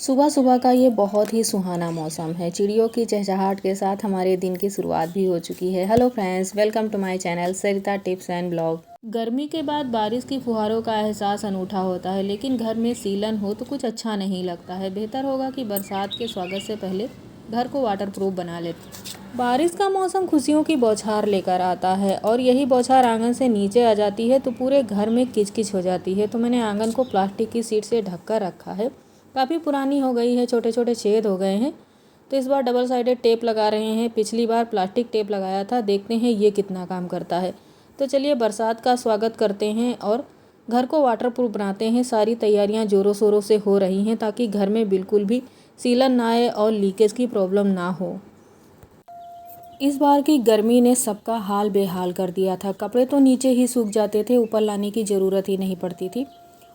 सुबह सुबह का ये बहुत ही सुहाना मौसम है। चिड़ियों की चहचहाहट के साथ हमारे दिन की शुरुआत भी हो चुकी है। Hello friends, welcome to my channel Sarita tips and blog. गर्मी के बाद बारिश की फुहारों का एहसास अनूठा होता है, लेकिन घर में सीलन हो तो कुछ अच्छा नहीं लगता है। बेहतर होगा कि बरसात के स्वागत से पहले घर को वाटरप्रूफ बना लेते। बारिश का मौसम खुशियों की बौछार लेकर आता है और यही बौछार आंगन से नीचे आ जाती है तो पूरे घर में किचकिच हो जाती है। तो मैंने आंगन को प्लास्टिक की शीट से ढक कर रखा है। काफ़ी पुरानी हो गई है, छोटे छोटे छेद हो गए हैं, तो इस बार डबल साइडेड टेप लगा रहे हैं। पिछली बार प्लास्टिक टेप लगाया था, देखते हैं ये कितना काम करता है। तो चलिए बरसात का स्वागत करते हैं और घर को वाटरप्रूफ बनाते हैं। सारी तैयारियां ज़ोरों शोरों से हो रही हैं ताकि घर में बिल्कुल भी सीलन ना आए और लीकेज की प्रॉब्लम ना हो। इस बार की गर्मी ने सबका हाल बेहाल कर दिया था। कपड़े तो नीचे ही सूख जाते थे, ऊपर लाने की ज़रूरत ही नहीं पड़ती थी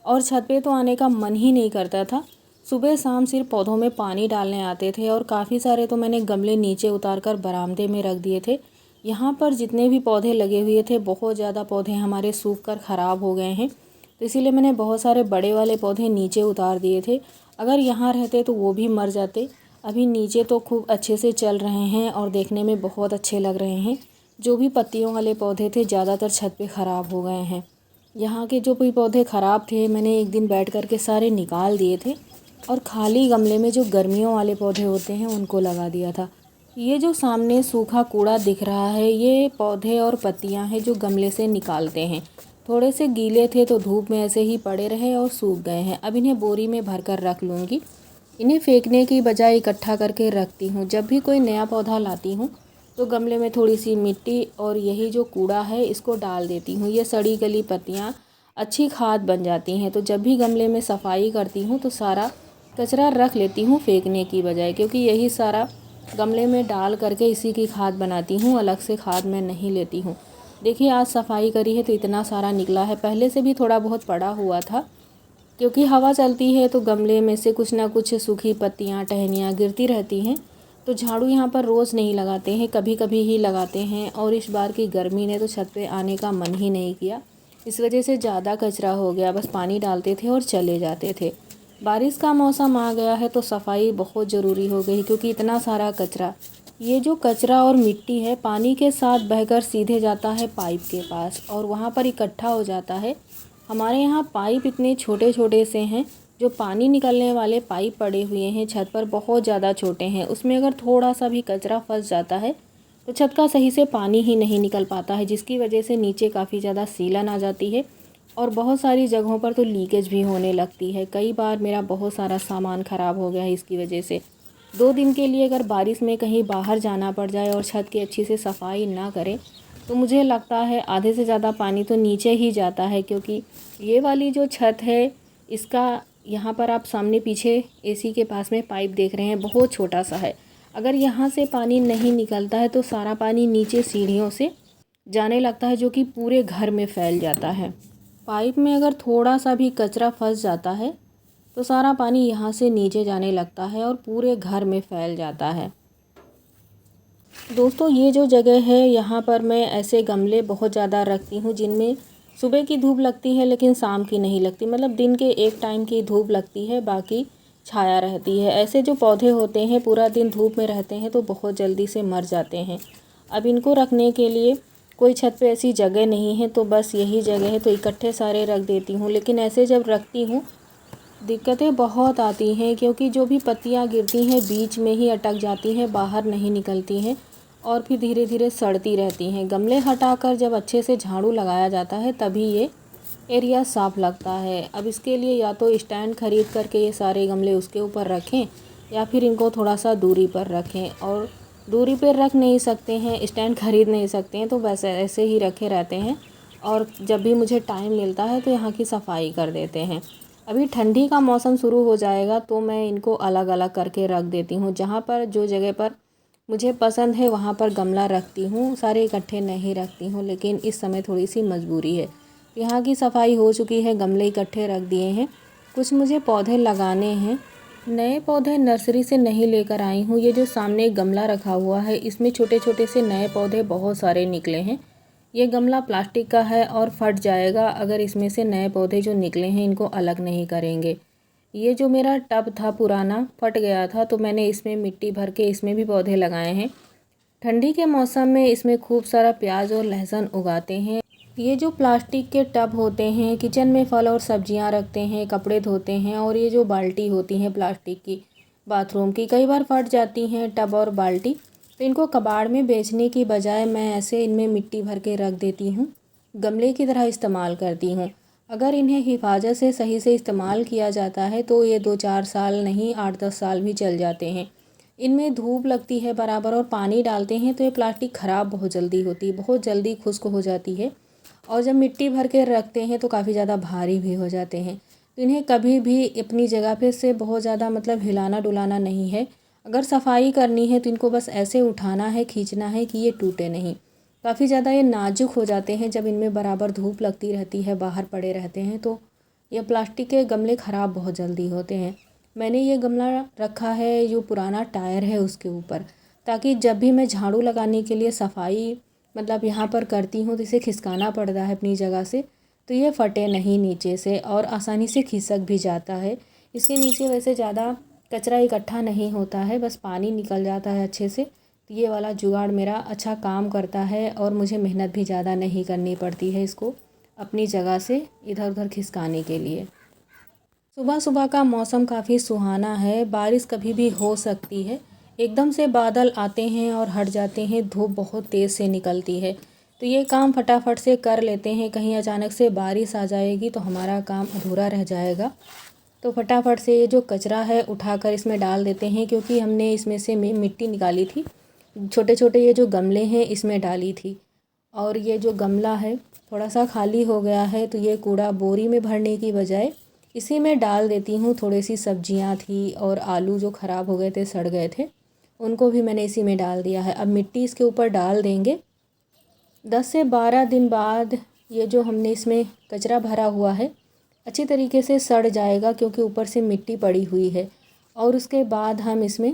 और छत पे तो आने का मन ही नहीं करता था। सुबह शाम सिर्फ पौधों में पानी डालने आते थे और काफ़ी सारे तो मैंने गमले नीचे उतार कर बरामदे में रख दिए थे। यहाँ पर जितने भी पौधे लगे हुए थे, बहुत ज़्यादा पौधे हमारे सूख कर ख़राब हो गए हैं, तो इसीलिए मैंने बहुत सारे बड़े वाले पौधे नीचे उतार दिए थे। अगर यहाँ रहते तो वो भी मर जाते। अभी नीचे तो खूब अच्छे से चल रहे हैं और देखने में बहुत अच्छे लग रहे हैं। जो भी पत्तियों वाले पौधे थे ज़्यादातर छत पे ख़राब हो गए हैं। यहाँ के जो भी पौधे ख़राब थे मैंने एक दिन बैठ कर के सारे निकाल दिए थे और खाली गमले में जो गर्मियों वाले पौधे होते हैं उनको लगा दिया था। ये जो सामने सूखा कूड़ा दिख रहा है, ये पौधे और पत्तियाँ हैं जो गमले से निकालते हैं। थोड़े से गीले थे तो धूप में ऐसे ही पड़े रहे और सूख गए हैं। अब इन्हें बोरी में भर कर रख लूँगी। इन्हें फेंकने की बजाय इकट्ठा करके रखती हूँ। जब भी कोई नया पौधा लाती हूँ तो गमले में थोड़ी सी मिट्टी और यही जो कूड़ा है इसको डाल देती हूँ। ये सड़ी गली पत्तियाँ अच्छी खाद बन जाती हैं। तो जब भी गमले में सफाई करती हूँ तो सारा कचरा रख लेती हूँ फेंकने की बजाय, क्योंकि यही सारा गमले में डाल करके इसी की खाद बनाती हूँ। अलग से खाद मैं नहीं लेती हूँ। देखिए आज सफाई करी है तो इतना सारा निकला है। पहले से भी थोड़ा बहुत पड़ा हुआ था, क्योंकि हवा चलती है तो गमले में से कुछ ना कुछ सूखी पत्तियाँ टहनियाँ गिरती रहती हैं। तो झाड़ू यहाँ पर रोज़ नहीं लगाते हैं, कभी कभी ही लगाते हैं। और इस बार की गर्मी ने तो छत पे आने का मन ही नहीं किया, इस वजह से ज़्यादा कचरा हो गया। बस पानी डालते थे और चले जाते थे। बारिश का मौसम आ गया है तो सफाई बहुत ज़रूरी हो गई, क्योंकि इतना सारा कचरा, ये जो कचरा और मिट्टी है पानी के साथ बहकर सीधे जाता है पाइप के पास और वहाँ पर इकट्ठा हो जाता है। हमारे यहाँ पाइप इतने छोटे छोटे से हैं, जो पानी निकलने वाले पाइप पड़े हुए हैं छत पर बहुत ज़्यादा छोटे हैं। उसमें अगर थोड़ा सा भी कचरा फंस जाता है तो छत का सही से पानी ही नहीं निकल पाता है, जिसकी वजह से नीचे काफ़ी ज़्यादा सीलन आ जाती है और बहुत सारी जगहों पर तो लीकेज भी होने लगती है। कई बार मेरा बहुत सारा सामान ख़राब हो गया है इसकी वजह से। 2 दिन के लिए अगर बारिश में कहीं बाहर जाना पड़ जाए और छत की अच्छी से सफाई ना करें तो मुझे लगता है आधे से ज़्यादा पानी तो नीचे ही जाता है। क्योंकि ये वाली जो छत है इसका, यहाँ पर आप सामने पीछे एसी के पास में पाइप देख रहे हैं, बहुत छोटा सा है। अगर यहाँ से पानी नहीं निकलता है तो सारा पानी नीचे सीढ़ियों से जाने लगता है, जो कि पूरे घर में फैल जाता है। पाइप में अगर थोड़ा सा भी कचरा फंस जाता है तो सारा पानी यहाँ से नीचे जाने लगता है और पूरे घर में फैल जाता है। दोस्तों ये जो जगह है यहाँ पर मैं ऐसे गमले बहुत ज़्यादा रखती हूँ जिनमें सुबह की धूप लगती है लेकिन शाम की नहीं लगती। मतलब दिन के एक टाइम की धूप लगती है, बाकी छाया रहती है। ऐसे जो पौधे होते हैं पूरा दिन धूप में रहते हैं तो बहुत जल्दी से मर जाते हैं। अब इनको रखने के लिए कोई छत पे ऐसी जगह नहीं है, तो बस यही जगह है तो इकट्ठे सारे रख देती हूँ। लेकिन ऐसे जब रखती हूँ दिक्कतें बहुत आती हैं, क्योंकि जो भी पत्तियाँ गिरती हैं बीच में ही अटक जाती हैं, बाहर नहीं निकलती हैं और फिर धीरे धीरे सड़ती रहती हैं। गमले हटाकर जब अच्छे से झाड़ू लगाया जाता है तभी ये एरिया साफ़ लगता है। अब इसके लिए या तो स्टैंड खरीद करके ये सारे गमले उसके ऊपर रखें या फिर इनको थोड़ा सा दूरी पर रखें। और दूरी पर रख नहीं सकते हैं, स्टैंड खरीद नहीं सकते हैं, तो वैसे ऐसे ही रखे रहते हैं। और जब भी मुझे टाइम मिलता है तो यहाँ की सफाई कर देते हैं। अभी ठंडी का मौसम शुरू हो जाएगा तो मैं इनको अलग अलग करके रख देती हूँ। जहाँ पर जो जगह पर मुझे पसंद है वहाँ पर गमला रखती हूँ, सारे इकट्ठे नहीं रखती हूँ। लेकिन इस समय थोड़ी सी मजबूरी है। यहाँ की सफाई हो चुकी है, गमले इकट्ठे रख दिए हैं। कुछ मुझे पौधे लगाने हैं, नए पौधे नर्सरी से नहीं लेकर आई हूँ। ये जो सामने एक गमला रखा हुआ है इसमें छोटे छोटे से नए पौधे बहुत सारे निकले हैं। ये गमला प्लास्टिक का है और फट जाएगा अगर इसमें से नए पौधे जो निकले हैं इनको अलग नहीं करेंगे। ये जो मेरा टब था पुराना फट गया था, तो मैंने इसमें मिट्टी भर के इसमें भी पौधे लगाए हैं। ठंडी के मौसम में इसमें खूब सारा प्याज और लहसुन उगाते हैं। ये जो प्लास्टिक के टब होते हैं, किचन में फल और सब्जियां रखते हैं, कपड़े धोते हैं, और ये जो बाल्टी होती हैं प्लास्टिक की बाथरूम की, कई बार फट जाती हैं टब और बाल्टी। तो इनको कबाड़ में बेचने की बजाय मैं ऐसे इनमें मिट्टी भर के रख देती हूँ, गमले की तरह इस्तेमाल करती हूँ। अगर इन्हें हिफाजत से सही से इस्तेमाल किया जाता है तो ये 2-4 साल नहीं 8-10 साल भी चल जाते हैं। इनमें धूप लगती है बराबर और पानी डालते हैं तो ये प्लास्टिक ख़राब बहुत जल्दी होती है, बहुत जल्दी खुश्क हो जाती है। और जब मिट्टी भर के रखते हैं तो काफ़ी ज़्यादा भारी भी हो जाते हैं। तो इन्हें कभी भी अपनी जगह पे से बहुत ज़्यादा मतलब हिलाना डुलाना नहीं है। अगर सफाई करनी है तो इनको बस ऐसे उठाना है, खींचना है कि ये टूटे नहीं। काफ़ी ज़्यादा ये नाजुक हो जाते हैं जब इनमें बराबर धूप लगती रहती है, बाहर पड़े रहते हैं, तो ये प्लास्टिक के गमले ख़राब बहुत जल्दी होते हैं। मैंने ये गमला रखा है जो पुराना टायर है उसके ऊपर, ताकि जब भी मैं झाड़ू लगाने के लिए सफाई मतलब यहाँ पर करती हूँ तो इसे खिसकाना पड़ता है अपनी जगह से, तो ये फटे नहीं नीचे से और आसानी से खिसक भी जाता है। इसके नीचे वैसे ज़्यादा कचरा इकट्ठा नहीं होता है, बस पानी निकल जाता है अच्छे से। तो ये वाला जुगाड़ मेरा अच्छा काम करता है और मुझे मेहनत भी ज़्यादा नहीं करनी पड़ती है इसको अपनी जगह से इधर उधर खिसकाने के लिए। सुबह सुबह का मौसम काफ़ी सुहाना है, बारिश कभी भी हो सकती है। एकदम से बादल आते हैं और हट जाते हैं, धूप बहुत तेज़ से निकलती है। तो ये काम फटाफट से कर लेते हैं, कहीं अचानक से बारिश आ जाएगी तो हमारा काम अधूरा रह जाएगा। तो फटाफट से ये जो कचरा है उठाकर इसमें डाल देते हैं, क्योंकि हमने इसमें से मिट्टी निकाली थी, छोटे छोटे ये जो गमले हैं इसमें डाली थी। और ये जो गमला है थोड़ा सा खाली हो गया है, तो ये कूड़ा बोरी में भरने की बजाय इसी में डाल देती हूँ। थोड़ी सी सब्जियाँ थी और आलू जो ख़राब हो गए थे, सड़ गए थे, उनको भी मैंने इसी में डाल दिया है। अब मिट्टी इसके ऊपर डाल देंगे। 10 से 12 दिन बाद ये जो हमने इसमें कचरा भरा हुआ है अच्छी तरीके से सड़ जाएगा, क्योंकि ऊपर से मिट्टी पड़ी हुई है। और उसके बाद हम इसमें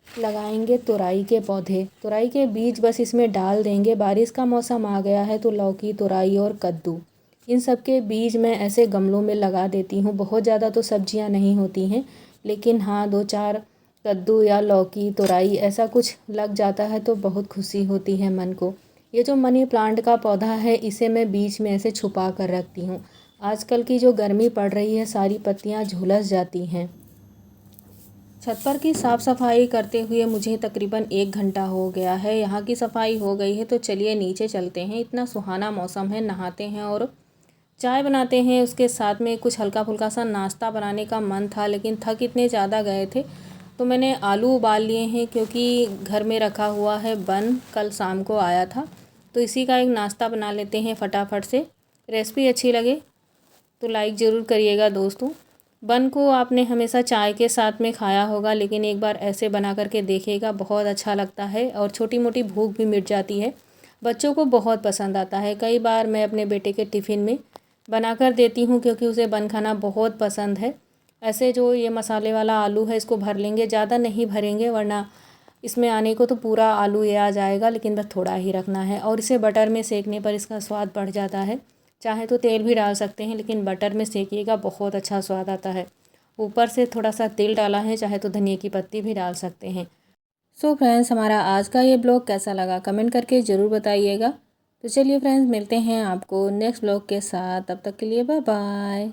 लगाएंगे तुरई के पौधे, तुरई के बीज बस इसमें डाल देंगे। बारिश का मौसम आ गया है तो लौकी, तुरई और कद्दू, इन सब के बीज मैं ऐसे गमलों में लगा देती हूँ। बहुत ज़्यादा तो सब्जियाँ नहीं होती हैं, लेकिन हाँ 2-4 कद्दू या लौकी, तुरई ऐसा कुछ लग जाता है तो बहुत खुशी होती है मन को। ये जो मनी प्लांट का पौधा है इसे मैं बीच में ऐसे छुपा कर रखती हूँ। आजकल की जो गर्मी पड़ रही है सारी पत्तियाँ झुलस जाती हैं। छत पर की साफ़ सफाई करते हुए मुझे तकरीबन 1 घंटा हो गया है। यहाँ की सफाई हो गई है तो चलिए नीचे चलते हैं। इतना सुहाना मौसम है, नहाते हैं और चाय बनाते हैं। उसके साथ में कुछ हल्का फुल्का सा नाश्ता बनाने का मन था, लेकिन थक इतने ज़्यादा गए थे तो मैंने आलू उबाल लिए हैं, क्योंकि घर में रखा हुआ है बन, कल शाम को आया था। तो इसी का एक नाश्ता बना लेते हैं फटाफट से। रेसिपी अच्छी लगे तो लाइक ज़रूर करिएगा दोस्तों। बन को आपने हमेशा चाय के साथ में खाया होगा, लेकिन एक बार ऐसे बना करके देखिएगा, बहुत अच्छा लगता है और छोटी मोटी भूख भी मिट जाती है। बच्चों को बहुत पसंद आता है। कई बार मैं अपने बेटे के टिफ़िन में बना कर देती हूँ, क्योंकि उसे बन खाना बहुत पसंद है। ऐसे जो ये मसाले वाला आलू है इसको भर लेंगे, ज़्यादा नहीं भरेंगे वरना इसमें आने को तो पूरा आलू ये आ जाएगा, लेकिन बस थोड़ा ही रखना है। और इसे बटर में सेकने पर इसका स्वाद बढ़ जाता है। चाहे तो तेल भी डाल सकते हैं, लेकिन बटर में सेकिएगा बहुत अच्छा स्वाद आता है। ऊपर से थोड़ा सा तेल डाला है, चाहे तो धनिया की पत्ती भी डाल सकते हैं। सो फ्रेंड्स, हमारा आज का ये ब्लॉग कैसा लगा कमेंट करके ज़रूर बताइएगा। तो चलिए फ्रेंड्स, मिलते हैं आपको नेक्स्ट ब्लॉग के साथ। तब तक के लिए बाय बाय।